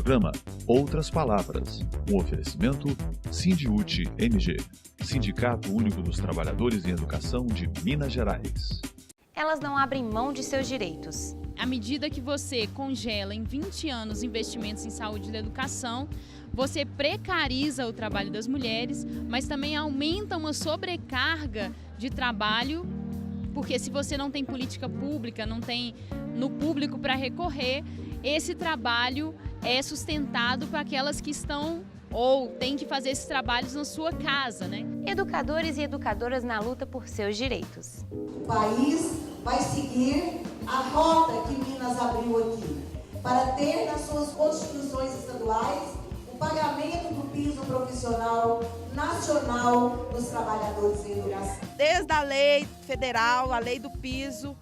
programa Outras Palavras, um oferecimento Sindiúte MG, Sindicato Único dos Trabalhadores em Educação de Minas Gerais. Elas não abrem mão de seus direitos. À medida que você congela em 20 anos investimentos em saúde e educação, você precariza o trabalho das mulheres, mas também aumenta uma sobrecarga de trabalho, porque se você não tem política pública, não tem no público para recorrer, esse trabalho é sustentado para aquelas que estão ou têm que fazer esses trabalhos na sua casa, né? Educadores e educadoras na luta por seus direitos. O país vai seguir a rota que Minas abriu aqui, para ter nas suas constituições estaduais o pagamento do piso profissional nacional dos trabalhadores em educação. Desde a lei federal, a lei do piso,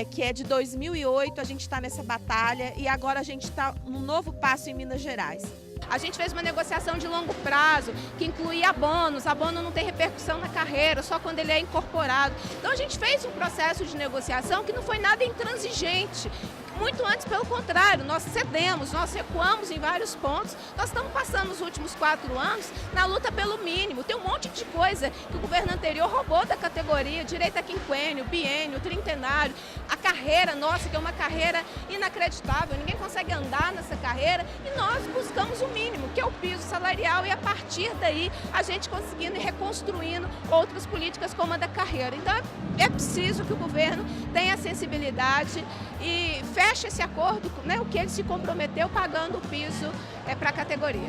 que é de 2008, a gente está nessa batalha e agora a gente está num novo passo em Minas Gerais. A gente fez uma negociação de longo prazo, que incluía abonos. Abono não tem repercussão na carreira, só quando ele é incorporado. Então a gente fez um processo de negociação que não foi nada intransigente. Muito antes, pelo contrário, nós cedemos, nós recuamos em vários pontos. Nós estamos passando os últimos 4 anos na luta pelo mínimo. Tem um monte de coisa que o governo anterior roubou da categoria, direito a quinquênio, biênio, trintenário, a carreira nossa, que é uma carreira inacreditável, ninguém consegue andar nessa carreira, e nós buscamos o mínimo, que é o piso salarial, e a partir daí a gente conseguindo e reconstruindo outras políticas como a da carreira. Então é preciso que o governo tenha sensibilidade e feche esse acordo, né, o que ele se comprometeu pagando o piso para a categoria.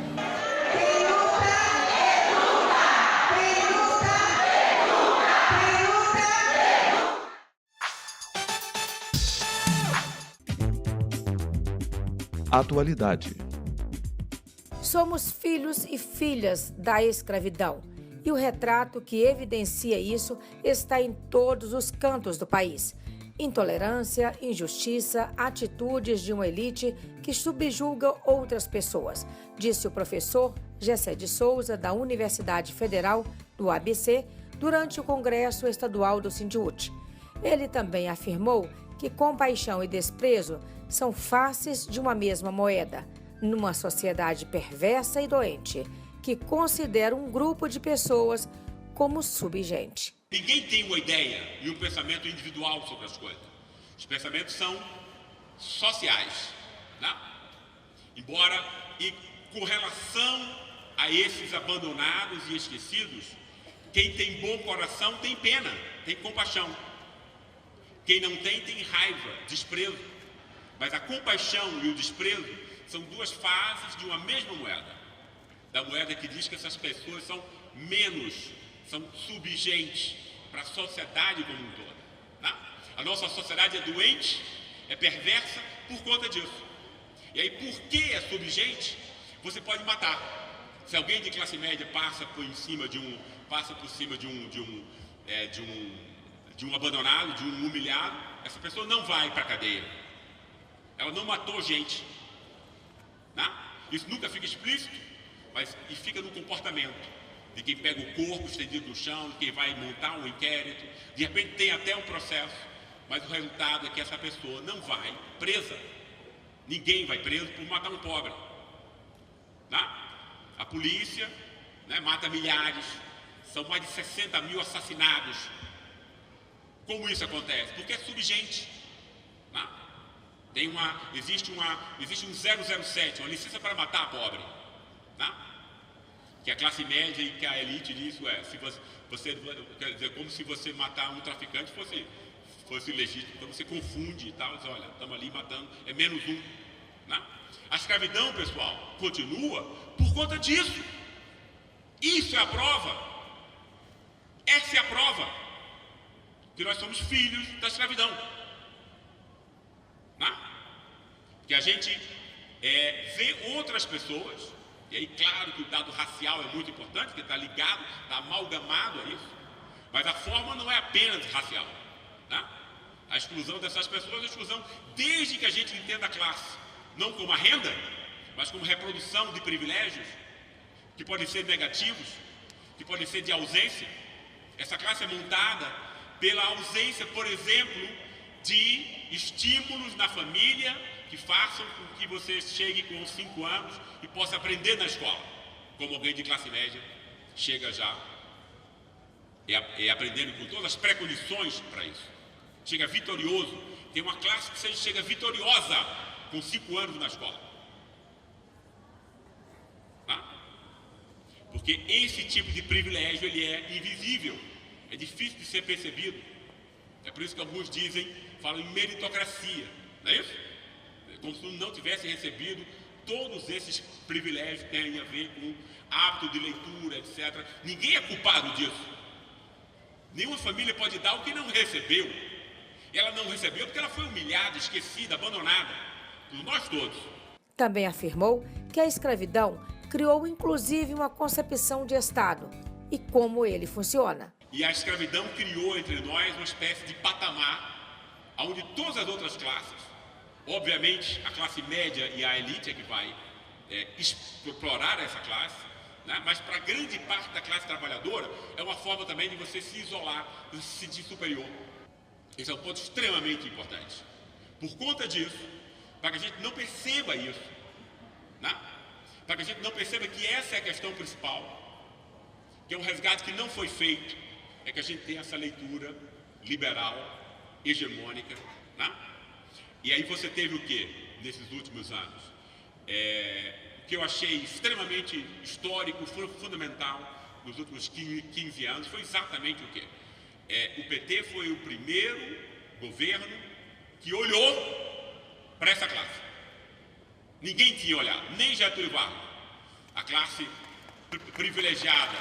Atualidade. Somos filhos e filhas da escravidão, e o retrato que evidencia isso está em todos os cantos do país. Intolerância, injustiça, atitudes de uma elite que subjuga outras pessoas, disse o professor Gessé de Souza, da Universidade Federal do ABC, durante o Congresso Estadual do Sindiúte. Ele também afirmou que compaixão e desprezo são faces de uma mesma moeda, numa sociedade perversa e doente, que considera um grupo de pessoas como subgente. Ninguém tem uma ideia e um pensamento individual sobre as coisas. Os pensamentos são sociais, né? Embora, e com relação a esses abandonados e esquecidos, quem tem bom coração tem pena, tem compaixão. Quem não tem raiva, desprezo. Mas a compaixão e o desprezo são duas faces de uma mesma moeda. Da moeda que diz que essas pessoas são menos, são subgentes para a sociedade como um todo. Tá? A nossa sociedade é doente, é perversa por conta disso. E aí, porque é subgente, você pode matar. Se alguém de classe média passa por cima de um abandonado, de um humilhado, essa pessoa não vai para a cadeia. Ela não matou gente. Tá? Isso nunca fica explícito, mas e fica no comportamento de quem pega o corpo estendido no chão, de quem vai montar um inquérito. De repente tem até um processo, mas o resultado é que essa pessoa não vai presa. Ninguém vai preso por matar um pobre. Tá? A polícia, né, mata milhares, são mais de 60 mil assassinados. Como isso acontece? Porque é subgente. Tá? Existe um 007, uma licença para matar a pobre. Tá? Que a classe média e que a elite diz, se você quer dizer, como se você matar um traficante fosse legítimo. Então você confunde e tal, diz, olha, estamos ali matando, é menos um. Né? A escravidão, pessoal, continua por conta disso. Isso é a prova. Essa é a prova que nós somos filhos da escravidão. Né? Que a gente vê outras pessoas, e aí claro que o dado racial é muito importante, porque está ligado, está amalgamado a isso, mas a forma não é apenas racial. Né? A exclusão dessas pessoas é a exclusão desde que a gente entenda a classe, não como a renda, mas como reprodução de privilégios, que podem ser negativos, que podem ser de ausência. Essa classe é montada pela ausência, por exemplo, de estímulos na família que façam com que você chegue com 5 anos e possa aprender na escola, como alguém de classe média chega já, aprendendo com todas as pré-condições para isso. Chega vitorioso, tem uma classe que chega vitoriosa com 5 anos na escola. Tá? Porque esse tipo de privilégio, ele é invisível, é difícil de ser percebido. É por isso que alguns falam em meritocracia, não é isso? É como se não tivesse recebido todos esses privilégios que têm a ver com hábito de leitura, etc. Ninguém é culpado disso. Nenhuma família pode dar o que não recebeu. Ela não recebeu porque ela foi humilhada, esquecida, abandonada. Por nós todos. Também afirmou que a escravidão criou inclusive uma concepção de Estado e como ele funciona. E a escravidão criou entre nós uma espécie de patamar onde todas as outras classes, obviamente a classe média e a elite é que vai explorar essa classe, né? Mas para grande parte da classe trabalhadora é uma forma também de você se isolar, de se sentir superior. Esse é um ponto extremamente importante. Por conta disso, para que a gente não perceba isso, né? Para que a gente não perceba que essa é a questão principal, que é um resgate que não foi feito, é que a gente tem essa leitura liberal, hegemônica, né? E aí você teve o quê nesses últimos anos? O que eu achei extremamente histórico, fundamental nos últimos 15 anos foi exatamente o quê? O PT foi o primeiro governo que olhou para essa classe. Ninguém tinha olhado, nem Getúlio Vargas. A classe privilegiada.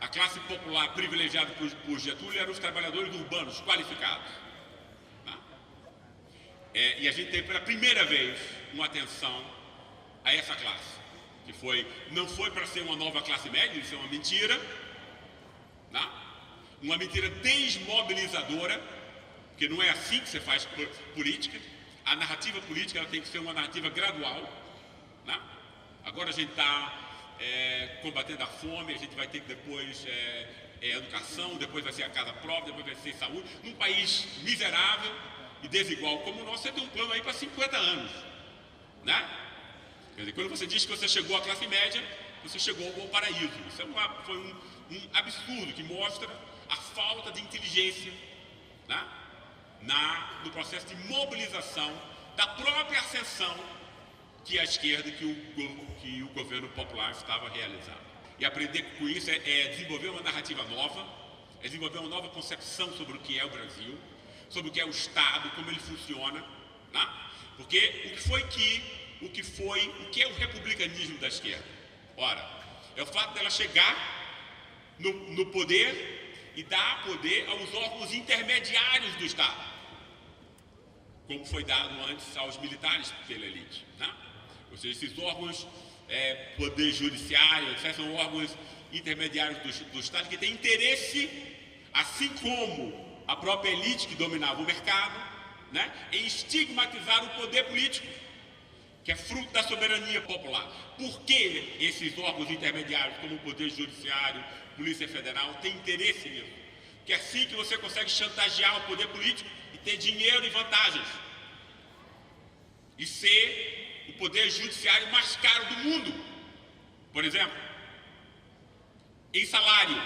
A classe popular privilegiada por Getúlio eram os trabalhadores urbanos qualificados. Tá? E a gente teve pela primeira vez uma atenção a essa classe, que não foi para ser uma nova classe média, isso é uma mentira, tá? Uma mentira desmobilizadora, porque não é assim que você faz política. A narrativa política ela tem que ser uma narrativa gradual. Tá? Agora a gente está combatendo a fome, a gente vai ter que depois educação, depois vai ser a casa própria, depois vai ser saúde. Num país miserável e desigual como o nosso, você tem um plano aí para 50 anos. Né? Quer dizer, quando você diz que você chegou à classe média, você chegou ao paraíso. Isso foi um absurdo que mostra a falta de inteligência, né? No processo de mobilização da própria ascensão que a esquerda, que o governo popular estava realizando. E aprender com isso é desenvolver uma narrativa nova, é desenvolver uma nova concepção sobre o que é o Brasil, sobre o que é o Estado, como ele funciona, né? Porque o que é o republicanismo da esquerda? Ora, é o fato dela chegar no poder e dar poder aos órgãos intermediários do Estado, como foi dado antes aos militares pela elite, né? Ou seja, esses órgãos, poder judiciário, etc., são órgãos intermediários do Estado que têm interesse, assim como a própria elite que dominava o mercado, né, em estigmatizar o poder político, que é fruto da soberania popular. Por que esses órgãos intermediários, como o Poder Judiciário, Polícia Federal, têm interesse nisso? Porque é assim que você consegue chantagear o poder político e ter dinheiro e vantagens. E ser o Poder Judiciário mais caro do mundo, por exemplo, em salário,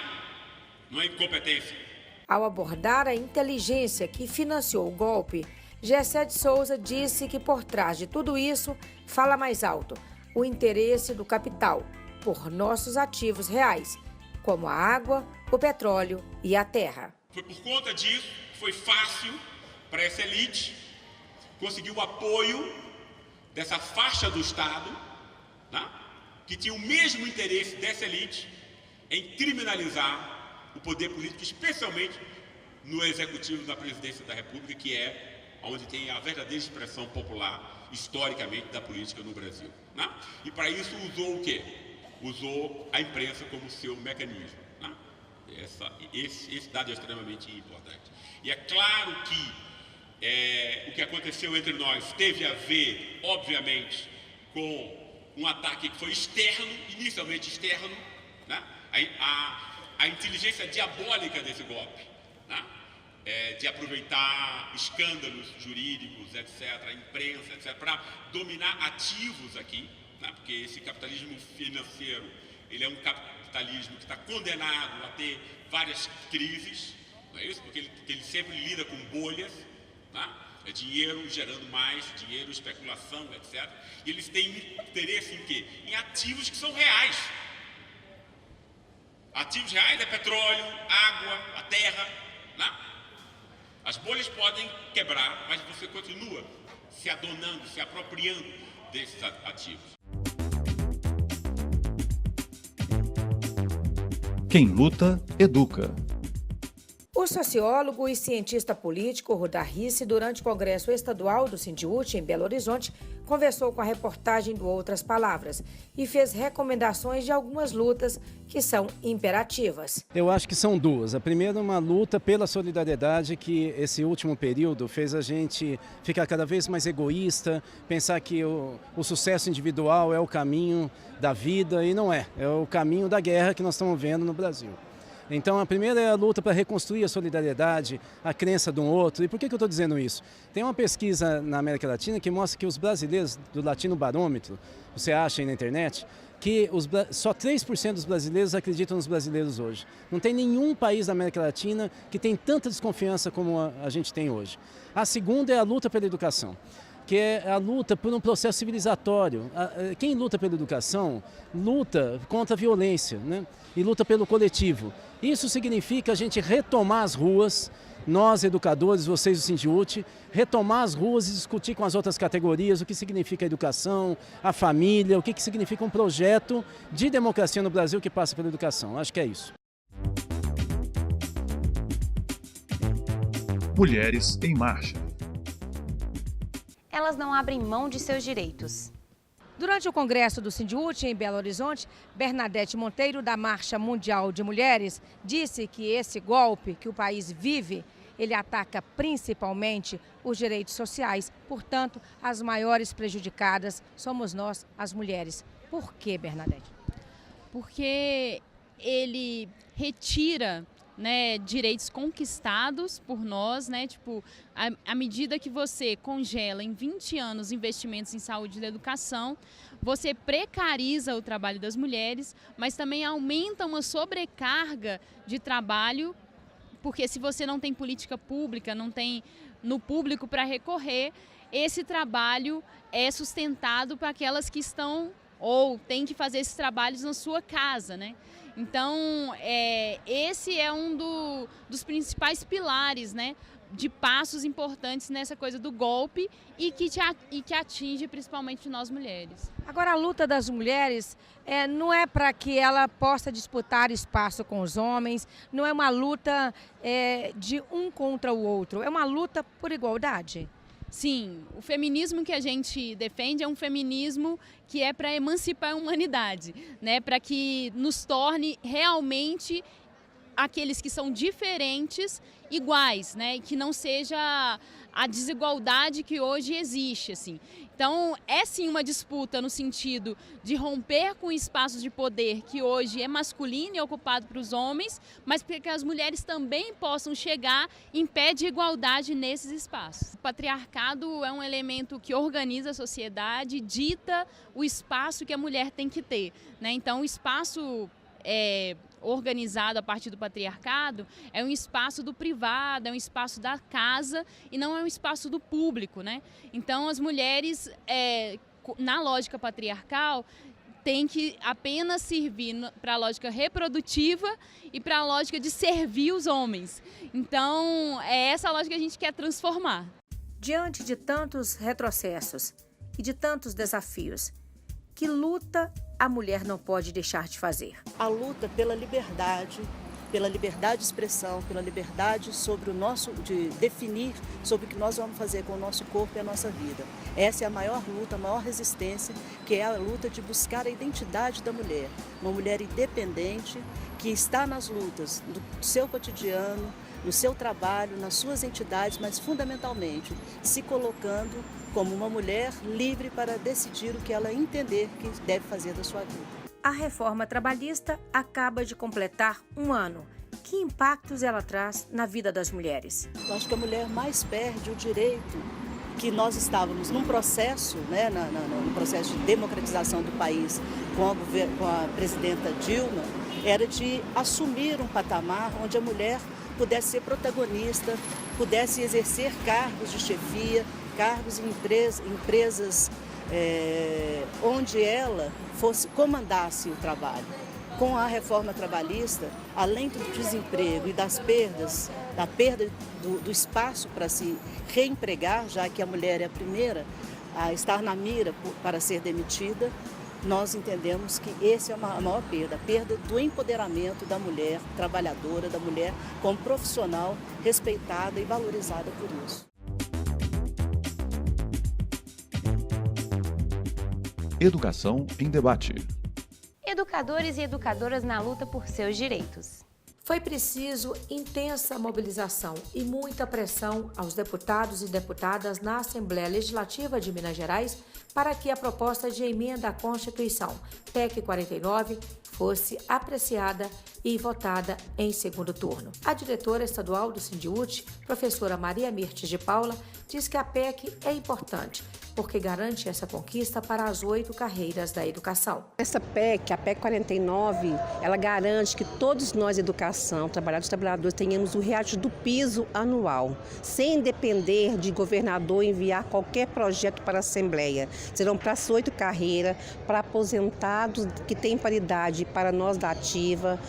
não é em competência. Ao abordar a inteligência que financiou o golpe, Gessé de Souza disse que por trás de tudo isso fala mais alto o interesse do capital por nossos ativos reais, como a água, o petróleo e a terra. Foi por conta disso que foi fácil para essa elite conseguir o apoio dessa faixa do Estado, né, que tinha o mesmo interesse dessa elite em criminalizar o poder político, especialmente no executivo da presidência da República, que é onde tem a verdadeira expressão popular, historicamente, da política no Brasil. Né? E para isso usou o quê? Usou a imprensa como seu mecanismo. Né? Esse dado é extremamente importante. E é claro que o que aconteceu entre nós teve a ver, obviamente, com um ataque que foi externo, inicialmente externo. Né? a inteligência diabólica desse golpe, né? De aproveitar escândalos jurídicos, etc., imprensa, etc., para dominar ativos aqui, né? Porque esse capitalismo financeiro, ele é um capitalismo que está condenado a ter várias crises, não é isso? Porque ele sempre lida com bolhas, né? É dinheiro gerando mais, dinheiro, especulação, etc. E eles têm interesse em quê? Em ativos que são reais. Ativos reais é petróleo, água, a terra, né? As bolhas podem quebrar, mas você continua se adonando, se apropriando desses ativos. Quem luta, educa. O sociólogo e cientista político Rudá Risse, durante o Congresso Estadual do Sindiúti, em Belo Horizonte, conversou com a reportagem do Outras Palavras e fez recomendações de algumas lutas que são imperativas. Eu acho que são duas. A primeira, uma luta pela solidariedade, que esse último período fez a gente ficar cada vez mais egoísta, pensar que o sucesso individual é o caminho da vida, e não é. É o caminho da guerra que nós estamos vendo no Brasil. Então a primeira é a luta para reconstruir a solidariedade, a crença de um outro. E por que eu estou dizendo isso? Tem uma pesquisa na América Latina que mostra que os brasileiros, do Latino Barômetro, você acha aí na internet, que só 3% dos brasileiros acreditam nos brasileiros hoje. Não tem nenhum país da América Latina que tem tanta desconfiança como a gente tem hoje. A segunda é a luta pela educação, que é a luta por um processo civilizatório. Quem luta pela educação luta contra a violência, né? E luta pelo coletivo. Isso significa a gente retomar as ruas, nós educadores, vocês do Sindiúti, retomar as ruas e discutir com as outras categorias o que significa a educação, a família, o que significa um projeto de democracia no Brasil que passa pela educação. Acho que é isso. Mulheres em Marcha. Elas não abrem mão de seus direitos. Durante o Congresso do Sindiúti, em Belo Horizonte, Bernadette Monteiro, da Marcha Mundial de Mulheres, disse que esse golpe que o país vive, ele ataca principalmente os direitos sociais. Portanto, as maiores prejudicadas somos nós, as mulheres. Por quê, Bernadette? Porque ele retira, né, direitos conquistados por nós, né, tipo, à medida que você congela em 20 anos investimentos em saúde e educação, você precariza o trabalho das mulheres, mas também aumenta uma sobrecarga de trabalho, porque se você não tem política pública, não tem no público para recorrer, esse trabalho é sustentado para aquelas que estão ou têm que fazer esses trabalhos na sua casa, né? Então, esse é um dos principais pilares, né, de passos importantes nessa coisa do golpe e que atinge principalmente nós mulheres. Agora, a luta das mulheres não é para que ela possa disputar espaço com os homens, não é uma luta de um contra o outro, é uma luta por igualdade. Sim, o feminismo que a gente defende é um feminismo que é para emancipar a humanidade, né? Para que nos torne realmente aqueles que são diferentes iguais, né? E que não seja a desigualdade que hoje existe, assim. Então, é sim uma disputa no sentido de romper com espaços de poder que hoje é masculino e ocupado para os homens, mas para que as mulheres também possam chegar em pé de igualdade nesses espaços. O patriarcado é um elemento que organiza a sociedade, dita o espaço que a mulher tem que ter, né? Então, o espaço organizado a partir do patriarcado é um espaço do privado, é um espaço da casa e não é um espaço do público, né? Então as mulheres, na lógica patriarcal, têm que apenas servir para a lógica reprodutiva e para a lógica de servir os homens. Então é essa lógica que a gente quer transformar. Diante de tantos retrocessos e de tantos desafios, que luta a mulher não pode deixar de fazer? A luta pela liberdade de expressão, pela liberdade de definir sobre o que nós vamos fazer com o nosso corpo e a nossa vida. Essa é a maior luta, a maior resistência, que é a luta de buscar a identidade da mulher. Uma mulher independente que está nas lutas do seu cotidiano, no seu trabalho, nas suas entidades, mas fundamentalmente se colocando como uma mulher livre para decidir o que ela entender que deve fazer da sua vida. A reforma trabalhista acaba de completar um ano. Que impactos ela traz na vida das mulheres? Eu acho que a mulher mais perde o direito que nós estávamos num processo, né, no processo de democratização do país com a presidenta Dilma, era de assumir um patamar onde a mulher pudesse ser protagonista, pudesse exercer cargos de chefia, cargos em empresas onde ela comandasse o trabalho. Com a reforma trabalhista, além do desemprego e das perdas, da perda do espaço para se reempregar, já que a mulher é a primeira a estar na mira para ser demitida, nós entendemos que essa é a maior perda, a perda do empoderamento da mulher trabalhadora, da mulher como profissional respeitada e valorizada por isso. Educação em debate. Educadores e educadoras na luta por seus direitos. Foi preciso intensa mobilização e muita pressão aos deputados e deputadas na Assembleia Legislativa de Minas Gerais para que a proposta de emenda à Constituição, PEC 49, fosse apreciada e votada em segundo turno. A diretora estadual do Sindiúti, professora Maria Mirtes de Paula, diz que a PEC é importante, porque garante essa conquista para as 8 carreiras da educação. Essa PEC, a PEC 49, ela garante que todos nós, educação, trabalhadores, tenhamos o reajuste do piso anual, sem depender de governador enviar qualquer projeto para a Assembleia. Serão para as 8 carreiras, para aposentados que têm paridade, para nós da ativa,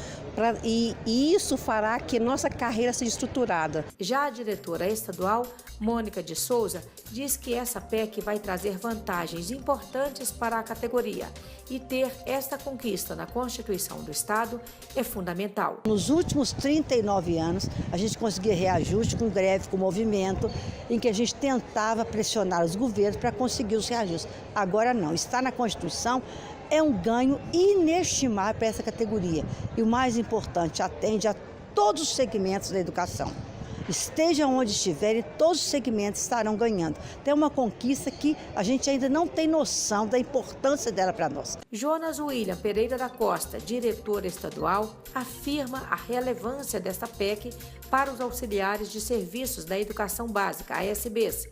e isso fará que nossa carreira seja estruturada. Já a diretora estadual, Mônica de Souza, diz que essa PEC vai trazer vantagens importantes para a categoria e ter esta conquista na Constituição do Estado é fundamental. Nos últimos 39 anos, a gente conseguia reajuste com greve, com movimento, em que a gente tentava pressionar os governos para conseguir os reajustes. Agora não, está na Constituição, é um ganho inestimável para essa categoria. E o mais importante, atende a todos os segmentos da educação. Esteja onde estiverem, todos os segmentos estarão ganhando. Tem uma conquista que a gente ainda não tem noção da importância dela para nós. Jonas William Pereira da Costa, diretor estadual, afirma a relevância desta PEC para os auxiliares de serviços da educação básica, ASBs,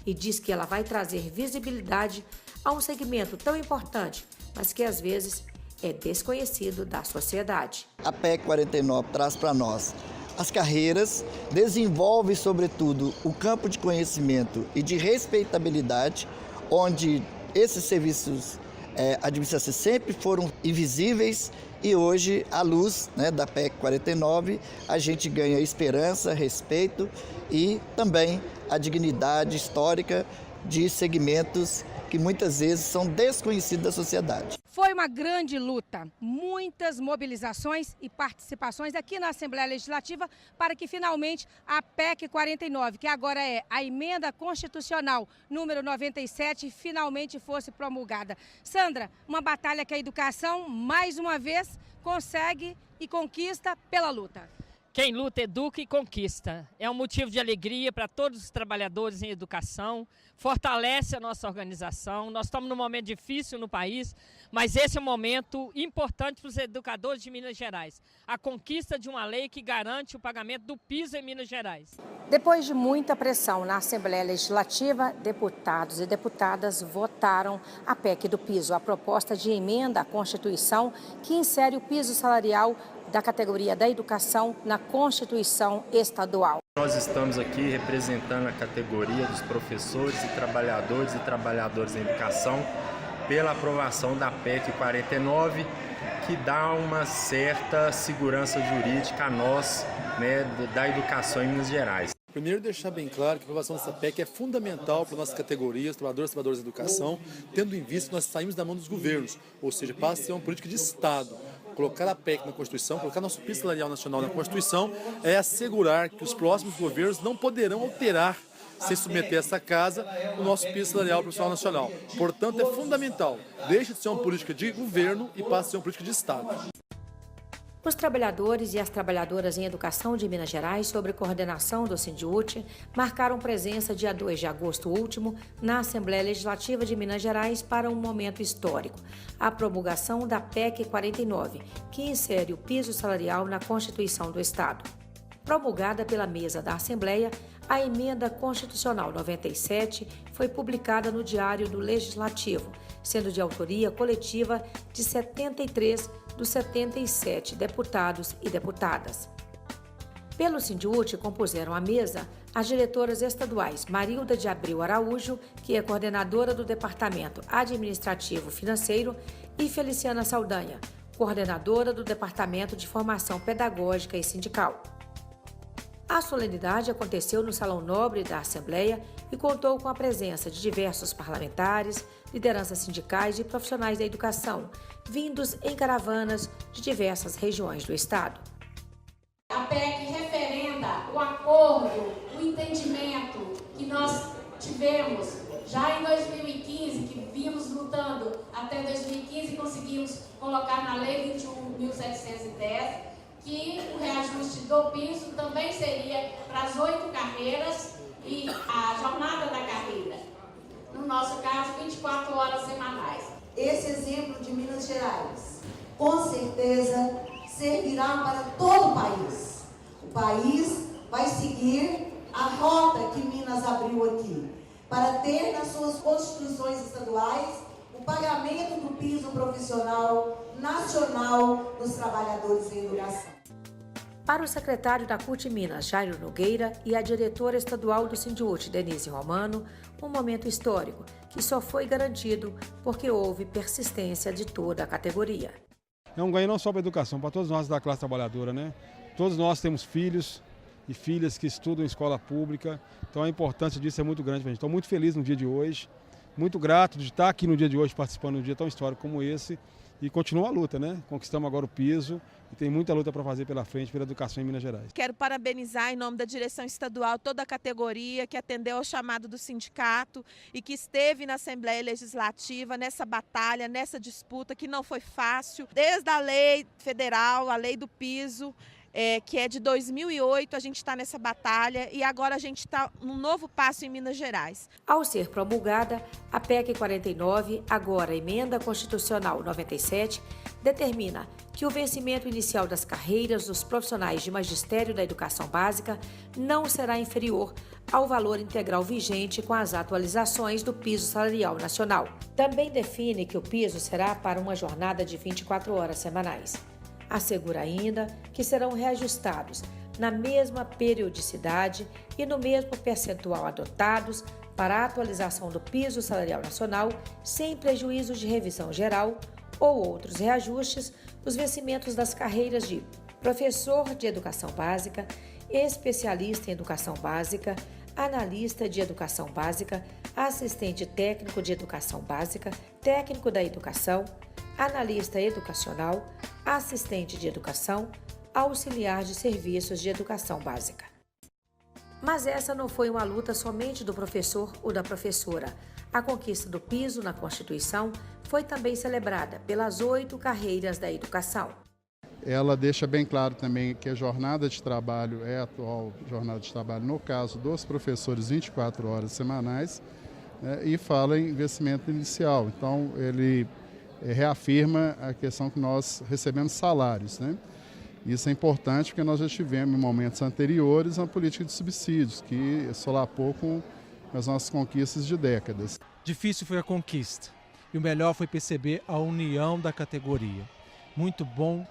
e diz que ela vai trazer visibilidade a um segmento tão importante, mas que às vezes é desconhecido da sociedade. A PEC 49 traz para nós as carreiras, desenvolve, sobretudo, o campo de conhecimento e de respeitabilidade, onde esses serviços administrativos sempre foram invisíveis e hoje, à luz da PEC 49, a gente ganha esperança, respeito e também a dignidade histórica de segmentos que muitas vezes são desconhecidos da sociedade. Foi uma grande luta, muitas mobilizações e participações aqui na Assembleia Legislativa para que finalmente a PEC 49, que agora é a emenda constitucional número 97, finalmente fosse promulgada. Sandra, uma batalha que a educação, mais uma vez, consegue e conquista pela luta. Quem luta, educa e conquista. É um motivo de alegria para todos os trabalhadores em educação, fortalece a nossa organização. Nós estamos num momento difícil no país, mas esse é um momento importante para os educadores de Minas Gerais. A conquista de uma lei que garante o pagamento do piso em Minas Gerais. Depois de muita pressão na Assembleia Legislativa, deputados e deputadas votaram a PEC do piso, a proposta de emenda à Constituição que insere o piso salarial da categoria da educação na Constituição Estadual. Nós estamos aqui representando a categoria dos professores e trabalhadoras em educação pela aprovação da PEC 49, que dá uma certa segurança jurídica a nós, da educação em Minas Gerais. Primeiro, deixar bem claro que a aprovação dessa PEC é fundamental para nossas categorias, trabalhadores e trabalhadoras da educação, tendo em vista que nós saímos da mão dos governos, ou seja, passa a ser uma política de Estado. Colocar a PEC na Constituição, colocar nosso piso salarial nacional na Constituição é assegurar que os próximos governos não poderão alterar, sem submeter essa casa, o nosso piso salarial profissional nacional. Portanto, é fundamental. Deixe de ser uma política de governo e passe a ser uma política de Estado. Os trabalhadores e as trabalhadoras em educação de Minas Gerais, sob coordenação do Sindiúti, marcaram presença dia 2 de agosto último na Assembleia Legislativa de Minas Gerais para um momento histórico, a promulgação da PEC 49, que insere o piso salarial na Constituição do Estado. Promulgada pela mesa da Assembleia, a Emenda Constitucional 97 foi publicada no Diário do Legislativo, sendo de autoria coletiva de 73 dos 77 deputados e deputadas. Pelo Sindiúti, compuseram a mesa as diretoras estaduais Marilda de Abreu Araújo, que é coordenadora do Departamento Administrativo Financeiro, e Feliciana Saldanha, coordenadora do Departamento de Formação Pedagógica e Sindical. A solenidade aconteceu no Salão Nobre da Assembleia e contou com a presença de diversos parlamentares, lideranças sindicais e profissionais da educação, vindos em caravanas de diversas regiões do Estado. A PEC referenda o acordo, o entendimento que nós tivemos já em 2015, que vimos lutando até 2015 e conseguimos colocar na Lei 21.710, que o reajuste do piso também seria para as 8 carreiras e a jornada da carreira. No nosso caso, 24 horas semanais. Esse exemplo de Minas Gerais, com certeza, servirá para todo o país. O país vai seguir a rota que Minas abriu aqui, para ter nas suas constituições estaduais o pagamento do piso profissional nacional dos trabalhadores em educação. Para o secretário da CUT Minas, Jairo Nogueira, e a diretora estadual do Sindiúti, Denise Romano, um momento histórico que só foi garantido porque houve persistência de toda a categoria. É um ganho não só para a educação, para todos nós da classe trabalhadora, né? Todos nós temos filhos e filhas que estudam em escola pública, então a importância disso é muito grande para a gente. Estou muito feliz no dia de hoje, muito grato de estar aqui no dia de hoje participando de um dia tão histórico como esse. E continua a luta, né? Conquistamos agora o piso e tem muita luta para fazer pela frente, pela educação em Minas Gerais. Quero parabenizar em nome da direção estadual toda a categoria que atendeu ao chamado do sindicato e que esteve na Assembleia Legislativa nessa batalha, nessa disputa que não foi fácil. Desde a lei federal, a lei do piso, que é de 2008, a gente está nessa batalha e agora a gente está num novo passo em Minas Gerais. Ao ser promulgada, a PEC 49, agora Emenda Constitucional 97, determina que o vencimento inicial das carreiras dos profissionais de magistério da educação básica não será inferior ao valor integral vigente com as atualizações do piso salarial nacional. Também define que o piso será para uma jornada de 24 horas semanais. Assegura ainda que serão reajustados na mesma periodicidade e no mesmo percentual adotados para a atualização do piso salarial nacional, sem prejuízo de revisão geral ou outros reajustes, os vencimentos das carreiras de professor de educação básica, especialista em educação básica, analista de educação básica, assistente técnico de educação básica, técnico da educação, analista educacional, assistente de educação, auxiliar de serviços de educação básica. Mas essa não foi uma luta somente do professor ou da professora. A conquista do piso na Constituição foi também celebrada pelas 8 carreiras da educação. Ela deixa bem claro também que a jornada de trabalho é a atual jornada de trabalho, no caso dos professores, 24 horas semanais, e fala em investimento inicial. Então, ele reafirma a questão que nós recebemos salários, né? Isso é importante porque nós já tivemos em momentos anteriores uma política de subsídios que solapou com as nossas conquistas de décadas. Difícil foi a conquista e o melhor foi perceber a união da categoria. Muito bom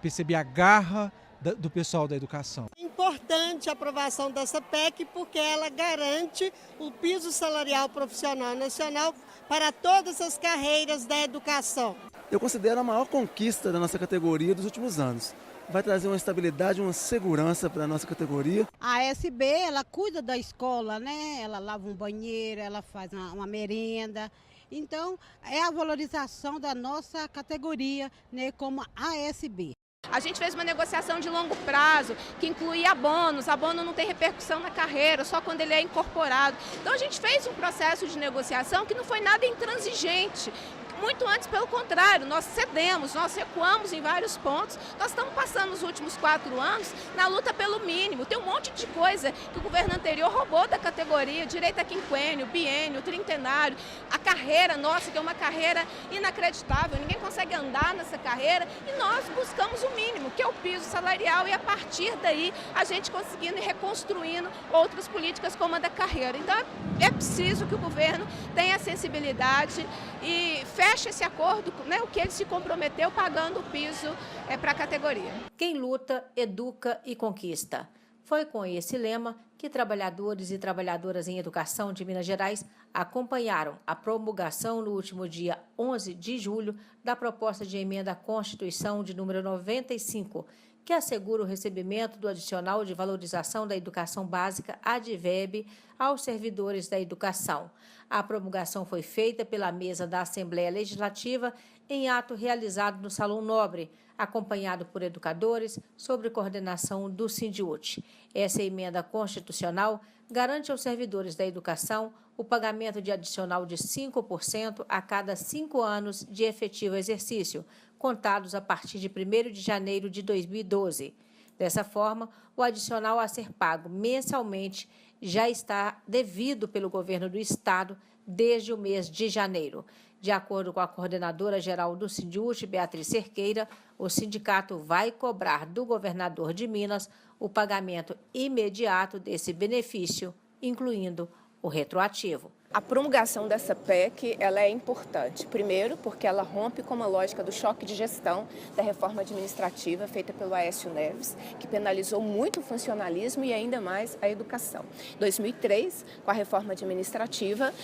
perceber a garra do pessoal da educação. É importante a aprovação dessa PEC porque ela garante o piso salarial profissional nacional para todas as carreiras da educação. Eu considero a maior conquista da nossa categoria dos últimos anos. Vai trazer uma estabilidade, uma segurança para a nossa categoria. A ASB, ela cuida da escola, né? Ela lava um banheiro, ela faz uma merenda. Então, é a valorização da nossa categoria, né, como ASB. A gente fez uma negociação de longo prazo, que incluía abonos. Abono não tem repercussão na carreira, só quando ele é incorporado. Então a gente fez um processo de negociação que não foi nada intransigente. Muito antes, pelo contrário, nós cedemos, nós recuamos em vários pontos. Nós estamos passando os últimos 4 anos na luta pelo mínimo. Tem um monte de coisa que o governo anterior roubou da categoria, direito a quinquênio, biênio, trintenário, a carreira nossa, que é uma carreira inacreditável, ninguém consegue andar nessa carreira, e nós buscamos o mínimo, que é o piso salarial, e a partir daí a gente conseguindo e reconstruindo outras políticas como a da carreira. Então é preciso que o governo tenha sensibilidade e feche esse acordo, né, o que ele se comprometeu pagando o piso para a categoria. Quem luta, educa e conquista. Foi com esse lema que trabalhadores e trabalhadoras em educação de Minas Gerais acompanharam a promulgação no último dia 11 de julho da proposta de emenda à Constituição de número 95, que assegura o recebimento do adicional de valorização da educação básica (ADVEB) aos servidores da educação. A promulgação foi feita pela mesa da Assembleia Legislativa em ato realizado no Salão Nobre, acompanhado por educadores, sob coordenação do Sindiúti. Essa emenda constitucional garante aos servidores da educação o pagamento de adicional de 5% a cada 5 anos de efetivo exercício, contados a partir de 1º de janeiro de 2012. Dessa forma, o adicional a ser pago mensalmente já está devido pelo governo do Estado desde o mês de janeiro. De acordo com a coordenadora geral do Sindiúti, Beatriz Cerqueira, o sindicato vai cobrar do governador de Minas o pagamento imediato desse benefício, incluindo o retroativo. A promulgação dessa PEC ela é importante, primeiro porque ela rompe com uma lógica do choque de gestão da reforma administrativa feita pelo Aécio Neves, que penalizou muito o funcionalismo e ainda mais a educação. Em 2003, com a reforma administrativa,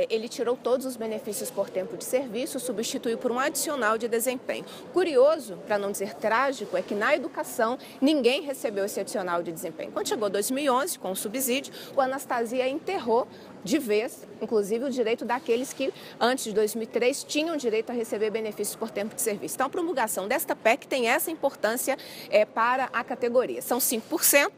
ele tirou todos os benefícios por tempo de serviço, substituiu por um adicional de desempenho. Curioso, para não dizer trágico, é que na educação ninguém recebeu esse adicional de desempenho. Quando chegou 2011, com o subsídio, o Anastasia enterrou de vez, inclusive, o direito daqueles que, antes de 2003, tinham direito a receber benefícios por tempo de serviço. Então, a promulgação desta PEC tem essa importância para a categoria. São 5%,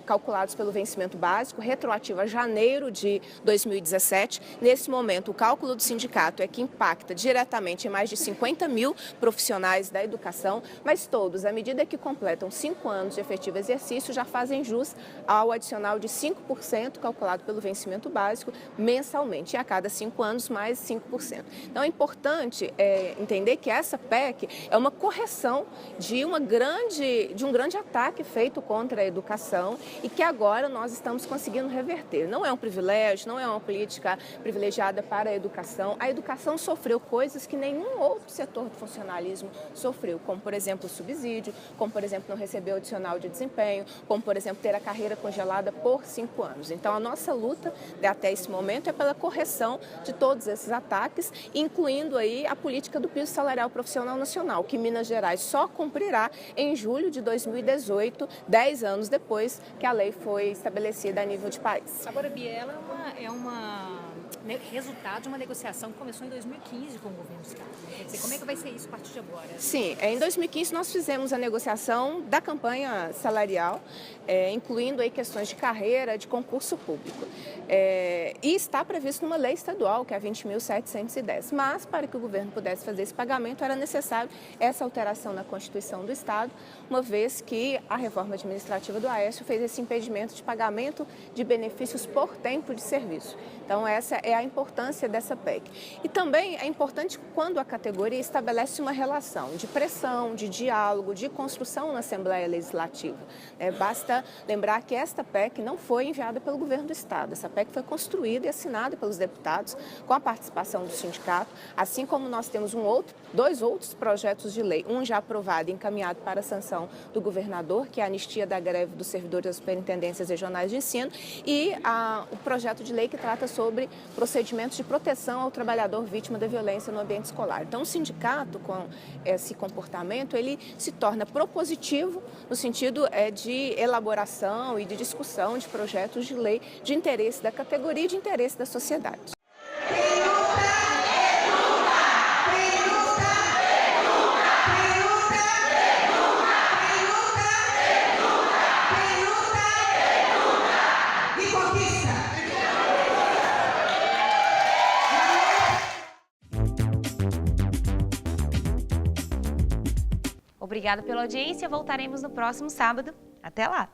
calculados pelo vencimento básico, retroativo a janeiro de 2017. Nesse momento, o cálculo do sindicato é que impacta diretamente em mais de 50 mil profissionais da educação, mas todos, à medida que completam 5 anos de efetivo exercício, já fazem jus ao adicional de 5%, calculado pelo vencimento básico, mensalmente, e a cada 5 anos mais 5%. Então é importante entender que essa PEC é uma correção de um grande ataque feito contra a educação e que agora nós estamos conseguindo reverter. Não é um privilégio, não é uma política privilegiada para a educação. A educação sofreu coisas que nenhum outro setor do funcionalismo sofreu, como, por exemplo, o subsídio, como, por exemplo, não receber o adicional de desempenho, como, por exemplo, ter a carreira congelada por 5 anos. Então, a nossa luta até esse momento é pela correção de todos esses ataques, incluindo aí a política do piso salarial profissional nacional, que Minas Gerais só cumprirá em julho de 2018, 10 anos depois que a lei foi estabelecida a nível de país. Agora, Biela, é resultado de uma negociação que começou em 2015 com o governo do Estado. Quer dizer, como é que vai ser isso a partir de agora? Sim, em 2015 nós fizemos a negociação da campanha salarial, incluindo aí questões de carreira, de concurso público. E está previsto numa lei estadual, que é a 20.710. Mas, para que o governo pudesse fazer esse pagamento, era necessário essa alteração na Constituição do Estado, uma vez que a reforma administrativa do Aécio fez esse impedimento de pagamento de benefícios por tempo de serviço. Então, essa é a importância dessa PEC. E também é importante quando a categoria estabelece uma relação de pressão, de diálogo, de construção na Assembleia Legislativa. Basta lembrar que esta PEC não foi enviada pelo governo do Estado. Essa PEC foi construída e assinada pelos deputados com a participação do sindicato, assim como nós temos dois outros projetos de lei, um já aprovado e encaminhado para a sanção do governador, que é a anistia da greve dos servidores das superintendências regionais de ensino, e o projeto de lei que trata sobre procedimentos de proteção ao trabalhador vítima da violência no ambiente escolar. Então, o sindicato, com esse comportamento, ele se torna propositivo no sentido de elaboração e de discussão de projetos de lei de interesse da categoria e de interesse da sociedade. Obrigada pela audiência. Voltaremos no próximo sábado. Até lá!